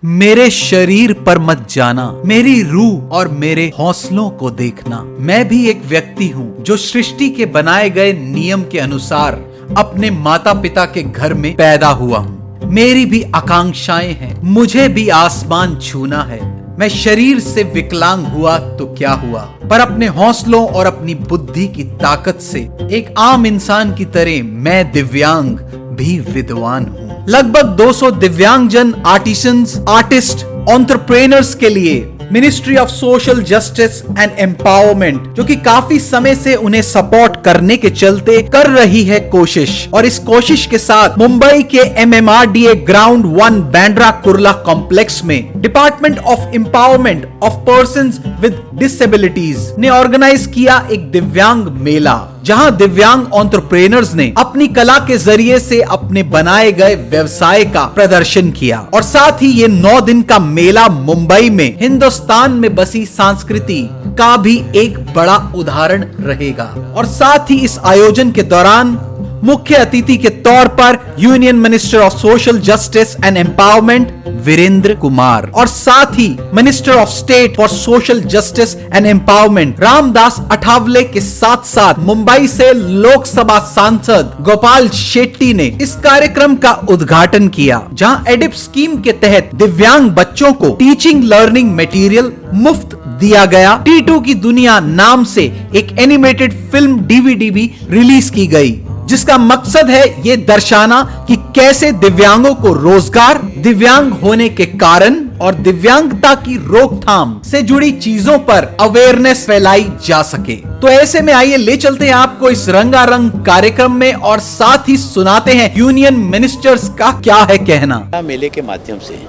मेरे शरीर पर मत जाना, मेरी रूह और मेरे हौसलों को देखना। मैं भी एक व्यक्ति हूँ जो सृष्टि के बनाए गए नियम के अनुसार अपने माता पिता के घर में पैदा हुआ हूँ। मेरी भी आकांक्षाएं हैं, मुझे भी आसमान छूना है। मैं शरीर से विकलांग हुआ तो क्या हुआ, पर अपने हौसलों और अपनी बुद्धि की ताकत से एक आम इंसान की तरह मैं दिव्यांग भी विद्वान हूँ। लगभग 200 दिव्यांगजन आर्टिस्ट, एंटरप्रेन्योर्स के लिए ministry of social justice and empowerment, जो कि काफी समय से उन्हें सपोर्ट करने के चलते कर रही है कोशिश। और इस कोशिश के साथ मुंबई के MMRDA ground 1 Bandra Kurla complex में department of empowerment of persons with disabilities ने ऑर्गेनाइज किया एक दिव्यांग मेला, जहां दिव्यांग एंटरप्रेन्योर्स ने अपनी कला के जरिए से अपने बनाए गए व्यवसाय का प्रदर्शन किया। और साथ ही ये 9 दिन का मेला मुंबई में हिंदुस्तान में बसी संस्कृति का भी एक बड़ा उदाहरण रहेगा। और साथ ही इस आयोजन के दौरान मुख्य अतिथि के तौर पर union minister of social justice and empowerment Virendra Kumar और साथ ही minister of state for social justice and empowerment Ramdas Athawale के साथ साथ मुंबई से लोकसभा सांसद गोपाल शेट्टी ने इस कार्यक्रम का उद्घाटन किया, जहां एडिप स्कीम के तहत दिव्यांग बच्चों को टीचिंग लर्निंग मटेरियल मुफ्त दिया गया। T2 की दुनिया नाम से एक एनिमेटेड फिल्म DVD भी रिलीज की गई, जिसका मकसद है ये दर्शाना कि कैसे दिव्यांगों को रोजगार, दिव्यांग होने के कारण और दिव्यांगता की रोकथाम से जुड़ी चीजों पर अवेयरनेस फैलाई जा सके। तो ऐसे में आइए ले चलते हैं आपको इस रंगारंग कार्यक्रम में और साथ ही सुनाते हैं यूनियन मिनिस्टर्स का क्या है कहना। मेले के माध्यम से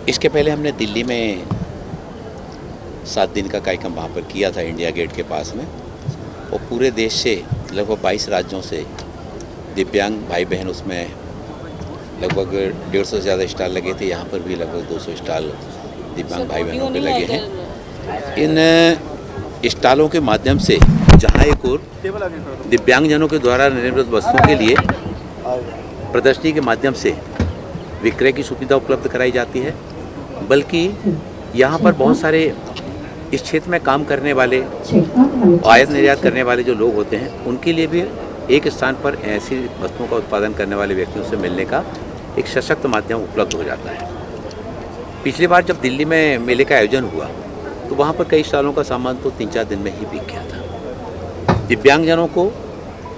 इसके पहले हमने दिल्ली में 7 दिन का कार्यक्रम वहाँ पर किया था, इंडिया गेट के पास में, और पूरे देश से लगभग 22 राज्यों से दिव्यांग भाई बहन उसमें लगभग 150 से ज़्यादा स्टॉल लगे थे। यहाँ पर भी लगभग 200 स्टॉल दिव्यांग भाई बहनों के लगे हैं। इन स्टॉलों के माध्यम से जहाँ एक और दिव्यांगजनों के द्वारा निर्मित वस्तुओं के लिए प्रदर्शनी के माध्यम से विक्रय की सुविधा उपलब्ध कराई जाती है, बल्कि यहाँ पर बहुत सारे इस क्षेत्र में काम करने वाले, आयात निर्यात करने वाले जो लोग होते हैं, उनके लिए भी एक स्थान पर ऐसी वस्तुओं का उत्पादन करने वाले व्यक्तियों से मिलने का एक सशक्त माध्यम उपलब्ध हो जाता है। पिछली बार जब दिल्ली में मेले का आयोजन हुआ तो वहाँ पर कई स्टॉलों का सामान तो 3-4 दिन में ही बिक गया था। दिव्यांगजनों को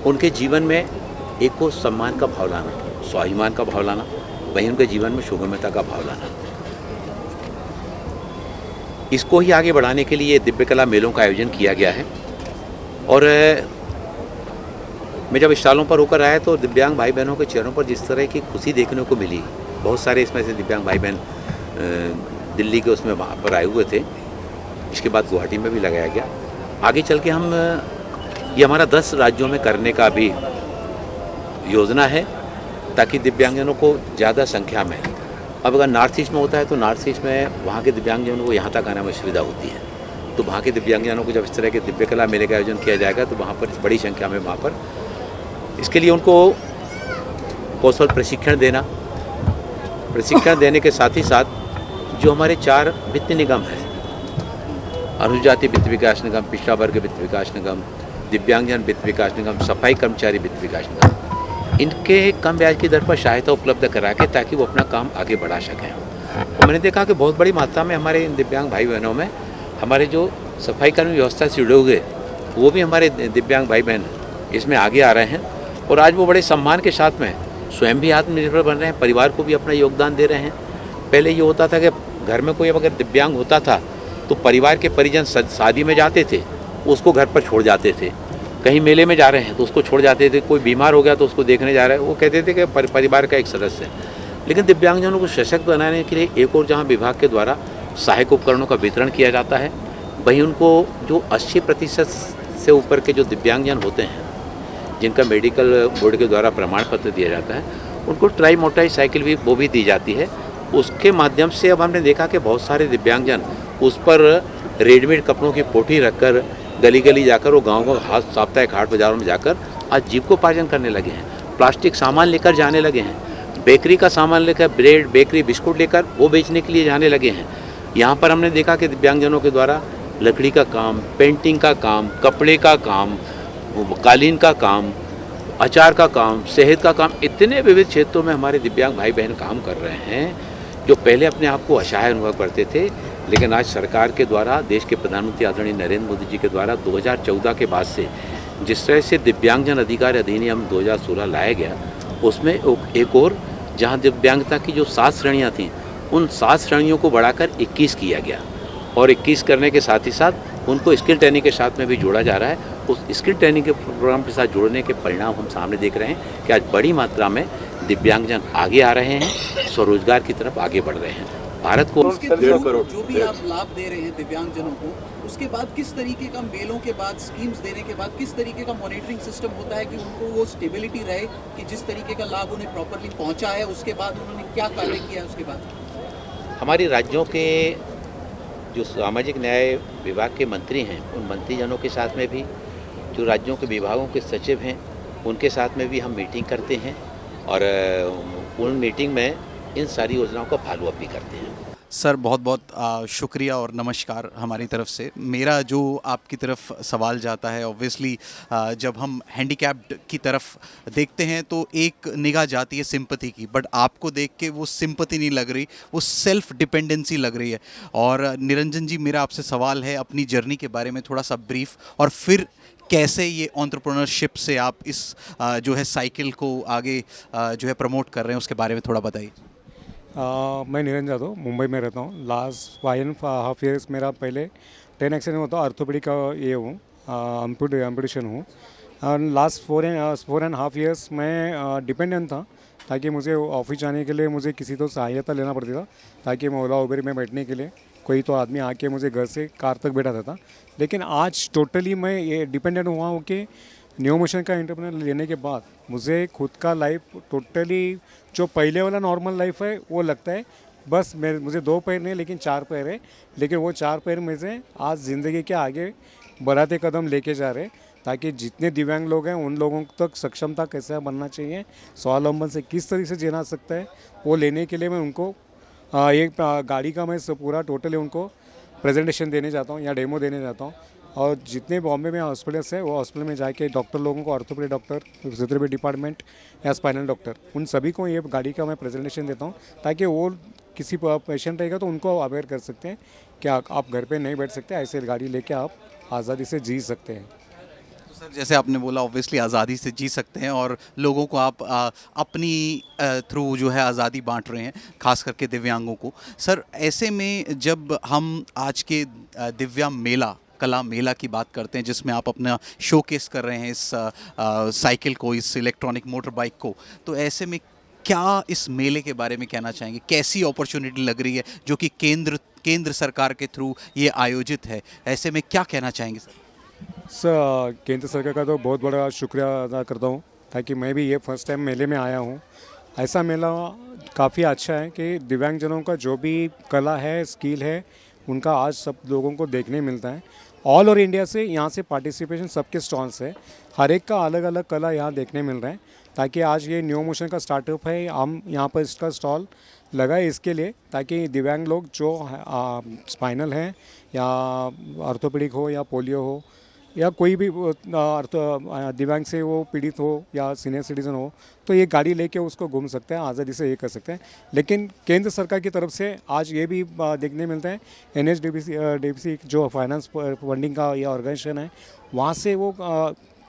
उनके जीवन में एक को सम्मान का भाव लाना, स्वाभिमान का भाव लाना, वहीं उनके जीवन में सुगमता का भाव लाना, इसको ही आगे बढ़ाने के लिए दिव्य कला मेलों का आयोजन किया गया है। और मैं जब स्टॉलों पर होकर आया तो दिव्यांग भाई बहनों के चेहरों पर जिस तरह की खुशी देखने को मिली, बहुत सारे इसमें से दिव्यांग भाई बहन दिल्ली के उसमें वहाँ पर आए हुए थे। इसके बाद गुवाहाटी में भी लगाया गया। आगे चल के हम ये हमारा 10 राज्यों में करने का भी योजना है, ताकि दिव्यांगजनों को ज़्यादा संख्या में, अब अगर नॉर्थ ईस्ट में होता है तो नॉर्थ ईस्ट में वहाँ के दिव्यांगजनों को यहाँ तक आने में सुविधा होती है, तो वहाँ के दिव्यांगजनों को जब इस तरह के दिव्य कला मेले का आयोजन किया जाएगा तो वहाँ पर बड़ी संख्या में वहाँ पर इसके लिए उनको कौशल प्रशिक्षण देने के साथ ही साथ जो हमारे 4 वित्त निगम हैं, अनुसूचित जाति वित्त विकास निगम, पिछड़ा वर्ग वित्त विकास निगम, दिव्यांगजन वित्त विकास निगम, सफाई कर्मचारी वित्त विकास निगम, इनके कम ब्याज की दर पर सहायता उपलब्ध करा के ताकि वो अपना काम आगे बढ़ा सकें। और मैंने देखा कि बहुत बड़ी मात्रा में हमारे इन दिव्यांग भाई बहनों में हमारे जो सफाई कर्मी व्यवस्था से जुड़े हुए वो भी हमारे दिव्यांग भाई बहन इसमें आगे आ रहे हैं, और आज वो बड़े सम्मान के साथ में स्वयं भी आत्मनिर्भर बन रहे हैं, परिवार को भी अपना योगदान दे रहे हैं। पहले ये होता था कि घर में कोई अगर दिव्यांग होता था तो परिवार के परिजन शादी में जाते थे, उसको घर पर छोड़ जाते थे, कहीं मेले में जा रहे हैं तो उसको छोड़ जाते थे, कोई बीमार हो गया तो उसको देखने जा रहे हैं, वो कहते थे कि परिवार का एक सदस्य है। लेकिन दिव्यांगजनों को सशक्त बनाने के लिए एक और जहाँ विभाग के द्वारा सहायक उपकरणों का वितरण किया जाता है, वहीं उनको जो 80% से ऊपर के जो दिव्यांगजन होते हैं, जिनका मेडिकल बोर्ड के द्वारा प्रमाण पत्र दिया जाता है, उनको ट्राई मोटाई साइकिल भी वो भी दी जाती है। उसके माध्यम से अब हमने देखा कि बहुत सारे दिव्यांगजन उस पर रेडीमेड कपड़ों की पोटी रखकर गली गली जाकर, वो गाँव को साप्ताहिक हाट बाजारों में जाकर आज जीविकोपार्जन करने लगे हैं, प्लास्टिक सामान लेकर जाने लगे हैं। बेकरी का सामान लेकर, ब्रेड, बेकरी, बिस्कुट लेकर वो बेचने के लिए जाने लगे हैं। यहाँ पर हमने देखा कि दिव्यांगजनों के द्वारा लकड़ी का काम, पेंटिंग का काम, कपड़े का काम, कालीन का काम, अचार का काम, शहद का काम, इतने विविध क्षेत्रों में हमारे दिव्यांग भाई बहन काम कर रहे हैं जो पहले अपने आप को असहाय अनुभव करते थे। लेकिन आज सरकार के द्वारा, देश के प्रधानमंत्री आदरणीय नरेंद्र मोदी जी के द्वारा 2014 के बाद से जिस तरह से दिव्यांगजन अधिकार अधिनियम 2016 लाया गया, उसमें एक और जहां दिव्यांगता की जो 7 श्रेणियां थीं, उन 7 श्रेणियों को बढ़ाकर 21 किया गया और 21 करने के साथ ही साथ उनको स्किल ट्रेनिंग के साथ में भी जोड़ा जा रहा है। उस स्किल ट्रेनिंग के प्रोग्राम के साथ जोड़ने के परिणाम हम सामने देख रहे हैं कि आज बड़ी मात्रा में दिव्यांगजन आगे आ रहे हैं, स्वरोजगार की तरफ आगे बढ़ रहे हैं। भारत को उसके थ्रू जो भी आप लाभ दे रहे हैं दिव्यांगजनों को, उसके बाद किस तरीके का मेलों के बाद, स्कीम्स देने के बाद किस तरीके का मॉनिटरिंग सिस्टम होता है कि उनको वो स्टेबिलिटी रहे कि जिस तरीके का लाभ उन्हें प्रॉपरली पहुंचा है, उसके बाद उन्होंने क्या कार्य किया है उसके बाद? हमारे राज्यों के जो सामाजिक न्याय विभाग के मंत्री हैं, उन मंत्रीजनों के साथ में भी, जो राज्यों के विभागों के सचिव हैं, उनके साथ में भी हम मीटिंग करते हैं और उन मीटिंग में इन सारी योजनाओं का फॉलो अप भी करते हैं। सर बहुत बहुत शुक्रिया और नमस्कार हमारी तरफ से। मेरा जो आपकी तरफ सवाल जाता है, ऑब्वियसली जब हम हैंडीकैप्ड की तरफ देखते हैं तो एक निगाह जाती है सिंपैथी की, बट आपको देख के वो सिंपैथी नहीं लग रही, वो सेल्फ डिपेंडेंसी लग रही है। और निरंजन जी, मेरा आपसे सवाल है अपनी जर्नी के बारे में थोड़ा सा ब्रीफ, और फिर कैसे ये एंटरप्रेन्योरशिप से आप इस जो है साइकिल को आगे जो है प्रमोट कर रहे हैं, उसके बारे में थोड़ा बताइए। मैं निरंजन यादव मुंबई में रहता हूँ। लास्ट 5.5 ईयर्स मेरा पहले 10 एक्सीडेंट होता, ऑर्थोपेडिक का ये हूँ, एम्पुटेशन हूँ। और लास्ट 4.5 ईयर्स मैं डिपेंडेंट था, ताकि मुझे ऑफिस जाने के लिए मुझे किसी तो सहायता लेना पड़ती था, ताकि मैं ओला उबेर में बैठने के लिए कोई तो आदमी आके मुझे घर से कार तक बैठा था। लेकिन आज टोटली मैं ये डिपेंडेंट हुआ हूँ कि न्यू मोशन का एंटरप्रेन्योर लेने के बाद मुझे खुद का लाइफ टोटली जो पहले वाला नॉर्मल लाइफ है वो लगता है। बस मुझे 2 पैर नहीं लेकिन 4 पैर है, लेकिन वो 4 पैर में से आज ज़िंदगी के आगे बढ़ाते कदम लेके जा रहे हैं, ताकि जितने दिव्यांग लोग हैं उन लोगों तक सक्षमता कैसे बनना चाहिए, स्वावलंबन से किस तरीके से जीना सकता है, वो लेने के लिए मैं उनको एक गाड़ी का मैं पूरा टोटली उनको प्रेजेंटेशन देने जाता हूँ या डेमो देने जाता हूँ। और जितने बॉम्बे में हॉस्पिटल्स है वो हॉस्पिटल में जाके डॉक्टर लोगों को, ऑर्थोपेडिक डॉक्टर, फिजियोथेरेपी डिपार्टमेंट या स्पाइनल डॉक्टर, उन सभी को ये गाड़ी का मैं प्रेजेंटेशन देता हूँ, ताकि वो किसी पेशेंट रहेगा तो उनको अवेयर कर सकते हैं कि आप घर पे नहीं बैठ सकते, ऐसे गाड़ी लेके आप आज़ादी से जी सकते हैं। तो सर जैसे आपने बोला, ऑब्वियसली आज़ादी से जी सकते हैं और लोगों को आप अपनी थ्रू जो है आज़ादी बांट रहे हैं, खास करके दिव्यांगों को। सर ऐसे में जब हम आज के दिव्यांग मेला, कला मेला की बात करते हैं, जिसमें आप अपना शोकेस कर रहे हैं इस साइकिल को, इस इलेक्ट्रॉनिक मोटर बाइक को, तो ऐसे में क्या इस मेले के बारे में कहना चाहेंगे? कैसी अपॉर्चुनिटी लग रही है जो कि केंद्र सरकार के थ्रू ये आयोजित है, ऐसे में क्या कहना चाहेंगे सर? सर केंद्र सरकार का तो बहुत बड़ा शुक्रिया अदा करता हूँ, ताकि मैं भी ये फर्स्ट टाइम मेले में आया हूँ। ऐसा मेला काफ़ी अच्छा है कि दिव्यांगजनों का जो भी कला है, स्किल है, उनका आज सब लोगों को देखने मिलता है। ऑल ओवर इंडिया से यहाँ से पार्टिसिपेशन सबके स्टॉल्स है, हर एक का अलग अलग कला यहाँ देखने मिल रहा है। ताकि आज ये न्यू मोशन का स्टार्टअप है, हम यहाँ पर इसका स्टॉल लगा है इसके लिए, ताकि दिव्यांग लोग जो स्पाइनल हैं या ऑर्थोपेडिक हो या पोलियो हो या कोई भी दिव्यांग से वो पीड़ित हो या सीनियर सिटीज़न हो, तो ये गाड़ी लेके उसको घूम सकते हैं, आज़ादी से ये कर सकते हैं। लेकिन केंद्र सरकार की तरफ से आज ये भी देखने मिलता है, NHDBC जो फाइनेंस फंडिंग का ये ऑर्गेनाइजेशन है, वहाँ से वो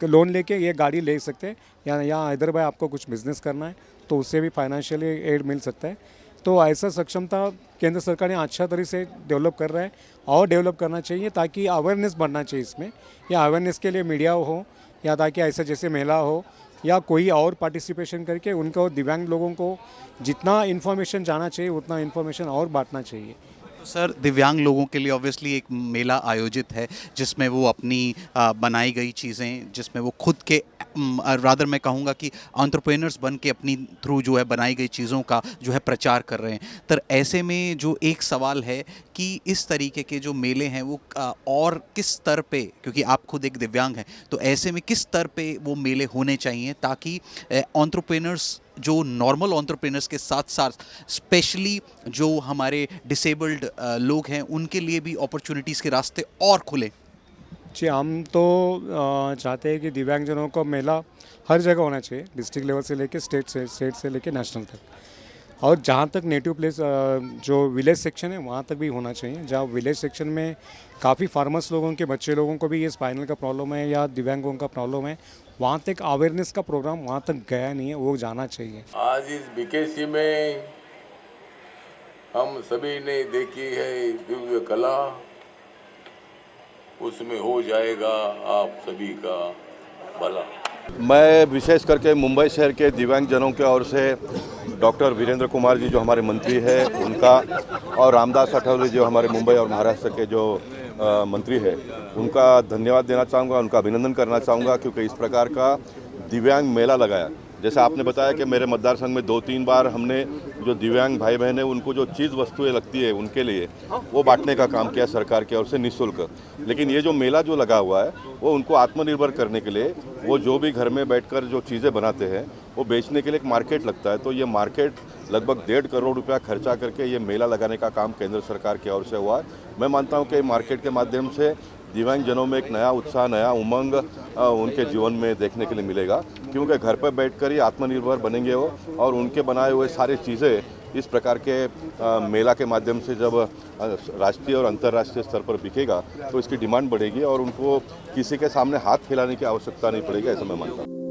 लोन लेके ये गाड़ी ले सकते हैं, या इधर भाई आपको कुछ बिजनेस करना है तो उससे भी फाइनेंशियली एड मिल सकता है। तो ऐसा सक्षमता केंद्र सरकार ने अच्छा तरीके से डेवलप कर रहा है और डेवलप करना चाहिए, ताकि अवेयरनेस बढ़ना चाहिए इसमें, या अवेयरनेस के लिए मीडिया हो, या ताकि ऐसा जैसे मेला हो या कोई और पार्टिसिपेशन करके उनको दिव्यांग लोगों को जितना इन्फॉर्मेशन जाना चाहिए उतना इन्फॉर्मेशन और बांटना चाहिए। तो सर दिव्यांग लोगों के लिए ऑब्वियसली एक मेला आयोजित है, जिसमें वो अपनी बनाई गई चीज़ें, जिसमें वो खुद के रादर मैं कहूँगा कि एंटरप्रेन्योर्स बन के अपनी थ्रू जो है बनाई गई चीज़ों का जो है प्रचार कर रहे हैं। तो ऐसे में जो एक सवाल है कि इस तरीके के जो मेले हैं वो और किस स्तर पे, क्योंकि आप खुद एक दिव्यांग हैं, तो ऐसे में किस स्तर पे वो मेले होने चाहिए ताकि एंटरप्रेन्योर्स जो नॉर्मल एंटरप्रेन्योर्स के साथ साथ स्पेशली जो हमारे डिसेबल्ड लोग हैं उनके लिए भी अपॉर्चुनिटीज़ के रास्ते और खुले? जी, हम तो चाहते हैं कि दिव्यांगजनों को मेला हर जगह होना चाहिए, डिस्ट्रिक्ट लेवल से लेके स्टेट से लेके नेशनल तक। और जहाँ तक नेटिव प्लेस जो विलेज सेक्शन है वहाँ तक भी होना चाहिए। जहाँ विलेज सेक्शन में काफ़ी फार्मर्स लोगों के बच्चे लोगों को भी ये स्पाइनल का प्रॉब्लम है या दिव्यांगों का प्रॉब्लम है, वहाँ तक अवेयरनेस का प्रोग्राम वहाँ तक गया नहीं है, वो जाना चाहिए। आज इस बीकेसी में हम सभी ने देखी है दिव्य कला, उसमें हो जाएगा आप सभी का भला। मैं विशेष करके मुंबई शहर के दिव्यांगजनों के ओर से डॉक्टर वीरेंद्र कुमार जी जो हमारे मंत्री हैं उनका, और रामदास अठावले जो हमारे मुंबई और महाराष्ट्र के जो मंत्री है उनका धन्यवाद देना चाहूँगा, उनका अभिनंदन करना चाहूँगा, क्योंकि इस प्रकार का दिव्यांग मेला लगाया। जैसा आपने बताया कि मेरे मतदार संघ में 2-3 बार हमने जो दिव्यांग भाई बहन है उनको जो चीज़ वस्तुएं लगती है उनके लिए वो बांटने का काम किया सरकार की ओर से निःशुल्क। लेकिन ये जो मेला जो लगा हुआ है वो उनको आत्मनिर्भर करने के लिए, वो जो भी घर में बैठकर जो चीज़ें बनाते हैं वो बेचने के लिए एक मार्केट लगता है। तो ये मार्केट लगभग 1.5 करोड़ रुपया खर्चा करके ये मेला लगाने का काम केंद्र सरकार की ओर से हुआ है। मैं मानता हूँ कि मार्केट के माध्यम से दिव्यांगजनों में एक नया उत्साह, नया उमंग उनके जीवन में देखने के लिए मिलेगा, क्योंकि घर पर बैठकर ही आत्मनिर्भर बनेंगे वो, और उनके बनाए हुए सारी चीज़ें इस प्रकार के मेला के माध्यम से जब राष्ट्रीय और अंतर्राष्ट्रीय स्तर पर बिकेगा तो इसकी डिमांड बढ़ेगी और उनको किसी के सामने हाथ फैलाने की आवश्यकता नहीं पड़ेगी, ऐसा मैं मानता हूँ।